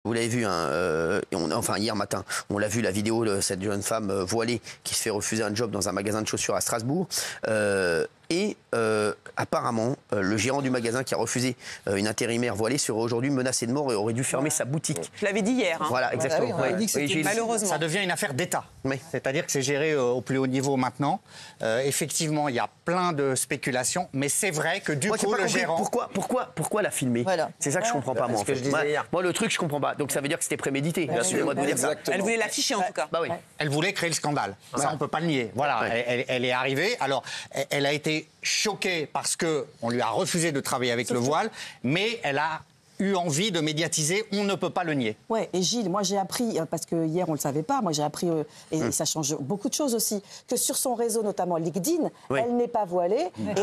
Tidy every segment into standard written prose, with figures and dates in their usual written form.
Vous l'avez vu, hein, enfin hier matin, on l'a vu la vidéo de cette jeune femme voilée qui se fait refuser un job dans un magasin de chaussures à Strasbourg. Apparemment, le gérant du magasin qui a refusé une intérimaire voilée serait aujourd'hui menacé de mort et aurait dû fermer sa boutique. Je l'avais dit hier. Hein. Voilà, exactement. Voilà, oui, Oui, malheureusement. Ça devient une affaire d'État. Oui. C'est-à-dire que c'est géré au plus haut niveau maintenant. Effectivement, il y a plein de spéculations, mais c'est vrai que du coup, le gérant... Pourquoi la filmer? Voilà. C'est ça que je comprends pas, moi. Ce que je disais hier. Moi, le truc, je comprends pas. Donc ça veut dire que c'était prémédité. Excusez-moi de vous dire ça. Elle voulait l'afficher en tout cas. Bah oui. Elle voulait créer le scandale. Ça, on ne peut pas le nier. Voilà, elle est arrivée. Alors, elle a été choquée parce qu'on lui a refusé de travailler avec le voile, mais elle a eu envie de médiatiser, on ne peut pas le nier. Ouais, et Gilles, moi j'ai appris, parce que hier on ne le savait pas, moi j'ai appris, et ça change beaucoup de choses aussi, que sur son réseau, notamment LinkedIn, elle n'est pas voilée et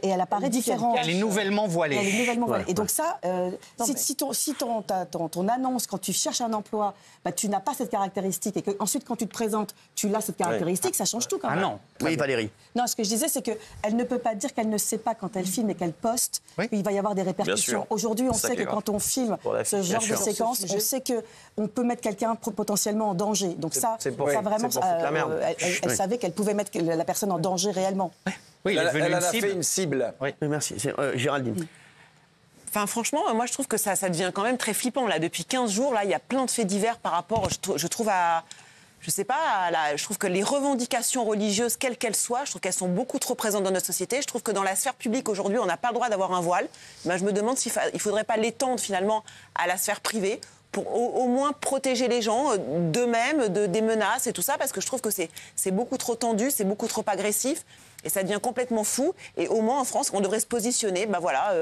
elle apparaît différente. Elle est nouvellement voilée. Elle est nouvellement voilée. Et donc ça, si ton annonce, quand tu cherches un emploi, bah, tu n'as pas cette caractéristique et qu'ensuite quand tu te présentes, tu l'as cette caractéristique, ça change tout quand même. Ah non. Oui, Valérie. Non, ce que je disais, c'est qu'elle ne peut pas dire qu'elle ne sait pas quand elle filme et qu'elle poste, qu'il va y avoir des répercussions. Aujourd'hui, on sait que quand on filme ce genre de séquence, on sait qu'on peut mettre quelqu'un potentiellement en danger. Donc ça vraiment, elle savait qu'elle pouvait mettre la personne en danger réellement. Oui, elle en a fait une cible. Oui, merci. Géraldine. Enfin, franchement, moi, je trouve que ça devient quand même très flippant. Là, depuis 15 jours, là, il y a plein de faits divers par rapport, je trouve, à... Je sais pas, je trouve que les revendications religieuses, quelles qu'elles soient, je trouve qu'elles sont beaucoup trop présentes dans notre société. Je trouve que dans la sphère publique, aujourd'hui, on n'a pas le droit d'avoir un voile. Ben, je me demande s'il ne faudrait pas l'étendre, finalement, à la sphère privée, pour au moins protéger les gens d'eux-mêmes, des menaces et tout ça, parce que je trouve que c'est beaucoup trop tendu, c'est beaucoup trop agressif. Et ça devient complètement fou. Et au moins, en France, on devrait se positionner. Ben voilà,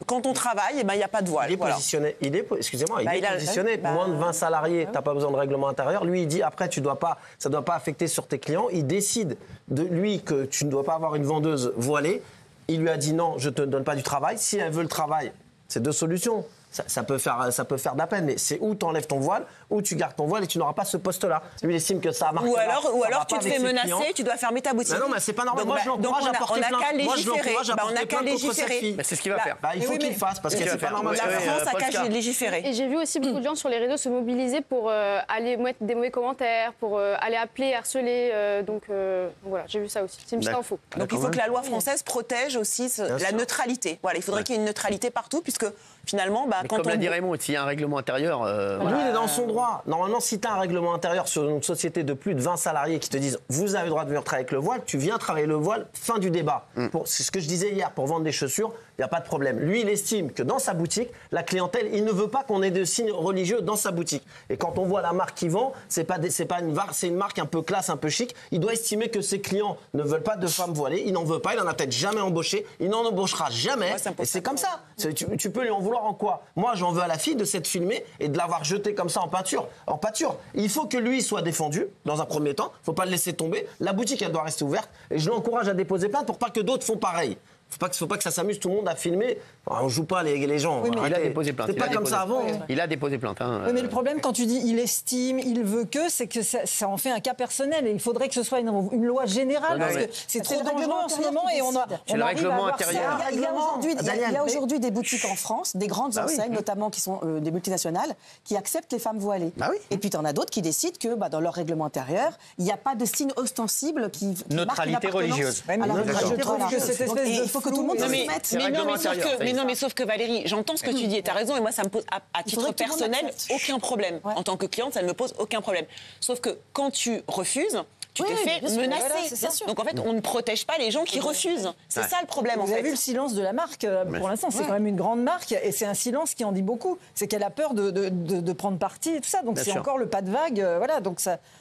quand on travaille, il n'y a pas de voile. Il est positionné. Excusez-moi, il est positionné. Moins de 20 salariés, tu n'as pas besoin de règlement intérieur. Lui, il dit après, ça ne doit pas affecter sur tes clients. Il décide de lui que tu ne dois pas avoir une vendeuse voilée. Il lui a dit non, je ne te donne pas du travail. Si elle veut le travail, c'est deux solutions. Ça peut faire de la peine, mais c'est où tu enlèves ton voile, ou tu gardes ton voile et tu n'auras pas ce poste-là. Lui, il estime que ça a marqué. Ou alors tu te fais menacer, tu dois fermer ta boutique. Non, mais c'est pas normal. Donc, moi, je l'encourage à porter plainte. On n'a qu'à légiférer. C'est ce qu'il va faire. Il faut qu'il fasse, parce que c'est pas normal. La France a qu'à légiférer. Et j'ai vu aussi beaucoup de gens sur les réseaux se mobiliser pour aller mettre des mauvais commentaires, pour aller appeler, harceler. Donc voilà, j'ai vu ça aussi. C'est une petite info. Donc il faut que la loi française protège aussi la neutralité. Voilà, il faudrait qu'il y ait une neutralité partout, puisque finalement, comme l'a dit Raymond, s'il y a un règlement intérieur... Lui, il est dans son droit. Normalement, si tu as un règlement intérieur sur une société de plus de 20 salariés qui te disent « vous avez le droit de venir travailler avec le voile », tu viens travailler le voile, fin du débat. C'est ce que je disais hier, pour vendre des chaussures, il n'y a pas de problème. Lui, il estime que dans sa boutique, la clientèle, il ne veut pas qu'on ait de signes religieux dans sa boutique. Et quand on voit la marque qu'il vend, c'est une marque un peu classe, un peu chic. Il doit estimer que ses clients ne veulent pas de femmes voilées. Il n'en veut pas, il n'en a peut-être jamais embauché. Il n'en embauchera jamais. Et c'est comme ça. Tu peux lui en vouloir en quoi? Moi, j'en veux à la fille de s'être filmée et de l'avoir jetée comme ça en pâture. Il faut que lui soit défendu dans un premier temps. Il ne faut pas le laisser tomber. La boutique, elle doit rester ouverte. Et je l'encourage à déposer plainte pour pas que d'autres font pareil. Faut pas que ça s'amuse tout le monde à filmer. On joue pas les gens. Oui, mais il a déposé plainte. C'est pas comme ça avant. Il a déposé plainte. Oui, mais le problème, quand tu dis il estime, il veut que, c'est que ça en fait un cas personnel. Et il faudrait que ce soit une loi générale, parce que c'est trop dangereux en ce moment. Et c'est le règlement intérieur. Il y a aujourd'hui des boutiques en France, des grandes enseignes, notamment qui sont des multinationales, qui acceptent les femmes voilées. Et puis tu en as d'autres qui décident que dans leur règlement intérieur, il n'y a pas de signe ostensible qui neutralité religieuse. Je trouve que cette espèce de que tout le monde se mette. Mais sauf que Valérie, j'entends ce que tu dis et tu as raison. Et moi, ça me pose, à titre personnel, aucun problème. En tant que cliente, ça ne me pose aucun problème. Sauf que quand tu refuses, tu te fais menacer. Voilà, donc en fait, on ne protège pas les gens qui refusent. C'est ça le problème, en fait. Vous avez vu le silence de la marque, pour l'instant. C'est quand même une grande marque et c'est un silence qui en dit beaucoup. C'est qu'elle a peur de prendre parti et tout ça. Donc c'est encore le pas de vague. Voilà, donc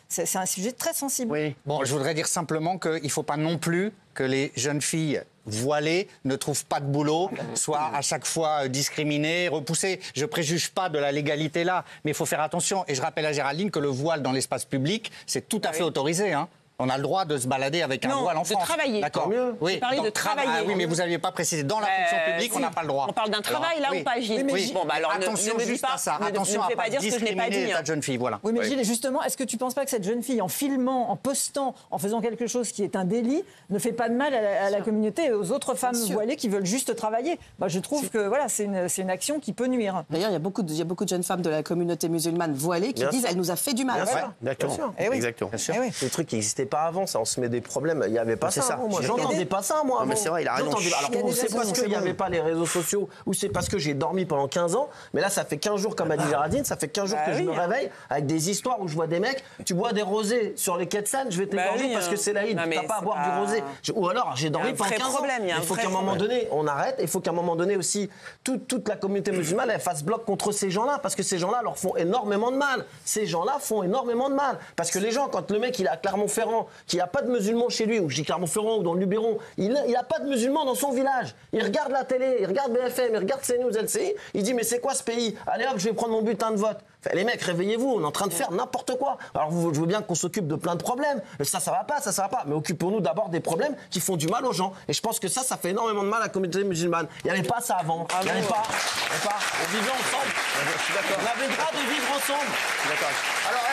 c'est un sujet très sensible. Oui. Bon, je voudrais dire simplement qu'il ne faut pas non plus que les jeunes filles voilées ne trouvent pas de boulot, soient à chaque fois discriminées, repoussées. Je ne préjuge pas de la légalité là, mais il faut faire attention. Et je rappelle à Géraldine que le voile dans l'espace public, c'est tout à fait autorisé. On a le droit de se balader avec un voile en France. de travailler. D'accord. Mieux. Oui. J'ai parlé de travailler. Ah, oui, mais vous n'aviez pas précisé. Dans la fonction publique, on n'a pas le droit. On parle d'un travail là ou pas, Gilles? Bon, bah alors attention ne me dis juste pas, à ça. ne Attention me à fais pas pas dire ce que je n'ai pas dit. discriminer ta jeune fille, voilà. Oui, mais Gilles, justement, est-ce que tu ne penses pas que cette jeune fille, en filmant, en postant, en faisant quelque chose qui est un délit, ne fait pas de mal à la communauté et aux autres femmes voilées qui veulent juste travailler? Moi, je trouve que voilà, c'est une action qui peut nuire. D'ailleurs, il y a beaucoup de jeunes femmes de la communauté musulmane voilées qui disent elle nous a fait du mal. Exactement. Exactement. C'est des trucs qui n'existaient pas avant, ça on se met des problèmes. Il n'y avait pas ça. Moi, j'entendais pas ça, moi. Mais c'est vrai, il a raison. Alors, c'est parce qu'il n'y avait pas les réseaux sociaux ou c'est parce que j'ai dormi pendant 15 ans. Mais là, ça fait 15 jours, comme a dit Géraldine, ça fait 15 jours que je me réveille avec des histoires où je vois des mecs, tu bois des rosés sur les quais de Seine, je vais t'égorger parce que c'est l'Aïd. Tu n'as pas à boire du rosé. Ou alors, j'ai dormi pendant 15 ans. Il faut qu'à un moment donné, on arrête. Il faut qu'à un moment donné aussi, toute la communauté musulmane, elle fasse bloc contre ces gens-là parce que ces gens-là leur font énormément de mal. Ces gens-là font énormément de mal. Parce que les gens, quand le mec il est à Clermont-Ferrand, qu'il n'y a pas de musulmans chez lui, ou je dis Clermont-Ferrand ou dans le Luberon, il n'a pas de musulmans dans son village. Il regarde la télé, il regarde BFM, il regarde CNews, LCI, il dit mais c'est quoi ce pays? Allez hop, je vais prendre mon bulletin de vote. Enfin, les mecs, réveillez-vous, on est en train de faire n'importe quoi. Alors je veux bien qu'on s'occupe de plein de problèmes. Ça va pas, ça va pas. Mais occupons-nous d'abord des problèmes qui font du mal aux gens. Et je pense que ça fait énormément de mal à la communauté musulmane. Il n'y avait pas ça avant. Il n'y avait pas. On vivait ensemble. Je suis d'accord. On avait le droit de vivre ensemble. Je suis d'accord. Alors,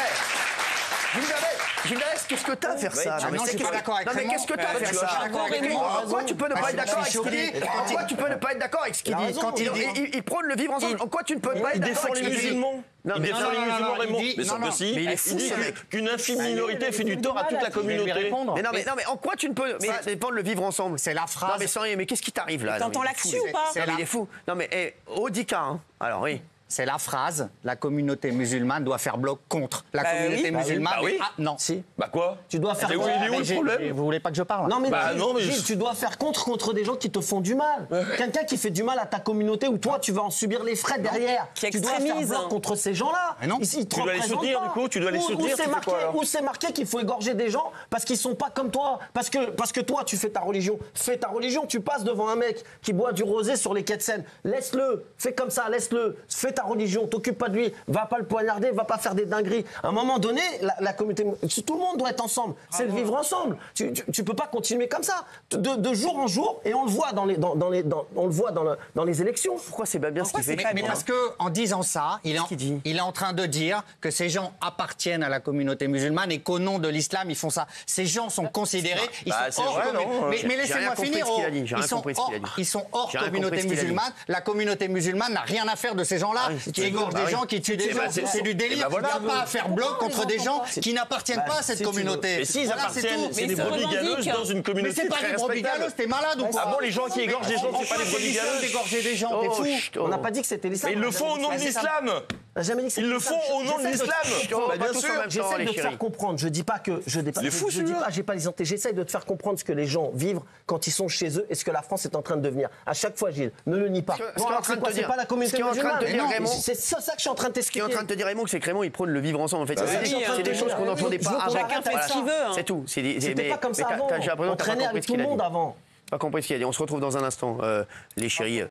Gilles, qu'est-ce que t'as à faire ça? Non, je suis pas d'accord avec Raymond. Mais qu'est-ce que t'as à faire ça? Pourquoi tu peux ne pas être d'accord avec ce qu'il dit? Pourquoi tu peux ne pas être d'accord avec ce qu'il dit? Quand il prône le vivre ensemble, en quoi tu ne peux pas être d'accord avec ce qu'il dit? Il défend les musulmans. Il défend les musulmans, Raymond. Mais c'est impossible. Mais il est fou, ce mec. Qu'une infime minorité fait du tort à toute la communauté. Mais non, mais en quoi tu ne peux défendre le vivre ensemble? C'est la phrase. Non, mais sans rien, mais qu'est-ce qui t'arrive là? T'entends l'actu ou pas? Il est fou. Non, mais Odika, hein. Alors oui. C'est la phrase, la communauté musulmane doit faire bloc contre. La communauté musulmane... Bah oui. Ah, non. Si. Bah quoi? Tu dois faire Il est où le problème? Vous voulez pas que je parle? Non, mais, mais Gilles, tu dois faire contre des gens qui te font du mal. Quelqu'un qui fait du mal à ta communauté ou toi, tu vas en subir les frais derrière. Qui tu dois faire bloc contre ces gens-là. Non. Tu dois les soutenir, du coup, tu dois les soutenir. Ou c'est marqué qu'il faut égorger des gens parce qu'ils sont pas comme toi. Parce que toi, tu fais ta religion. Fais ta religion. Tu passes devant un mec qui boit du rosé sur les quais de Seine. Laisse-le. Fais comme ça, laisse-le. Fais ta religion. T'occupe pas de lui, va pas le poignarder, va pas faire des dingueries. À un moment donné, la communauté, tout le monde doit être ensemble. C'est le vivre ensemble. Tu peux pas continuer comme ça, de jour en jour, et on le voit dans les élections. Pourquoi c'est pas bien ce qu'il fait? Mais parce que en disant ça, il est en train de dire que ces gens appartiennent à la communauté musulmane et qu'au nom de l'islam, ils font ça. Ces gens sont considérés, ils sont hors communauté. Mais laissez-moi finir. Ils sont hors communauté musulmane. La communauté musulmane n'a rien à faire de ces gens-là qui égorgent des gens, qui tuent des gens. C'est du délire. Il n'y a pas à faire bloc contre des gens qui n'appartiennent pas à cette communauté. Mais s'ils appartiennent, c'est des brebis galeuses dans une communauté. Mais c'est pas des brebis galeuses, t'es malade ou quoi? Ah bon, les gens qui égorgent des gens, c'est pas des brebis galeuses? D'égorger des gens, t'es fou. On n'a pas dit que c'était l'islam. Mais ils le font au nom de l'islam. Ils le font au nom de l'islam. Bien sûr. J'essaie de te faire comprendre. Je dis pas que je dis pas. J'ai pas les idées. J'essaie de te faire comprendre ce que les gens vivent quand ils sont chez eux et ce que la France est en train de devenir. À chaque fois, Gilles, ne le nie pas. C'est pas la communauté musulmane. C'est ça que je suis en train de t'expliquer. Ce qui est en train de te dire Raymond, c'est que Raymond il prône le vivre ensemble. En fait, c'est des choses qu'on n'entendait pas avant. Chacun fait ce qu'il veut. C'est tout. C'était pas comme ça avant. On traînait avec tout le monde avant. Pas compris ce qu'il a dit. On se retrouve dans un instant, les chéris.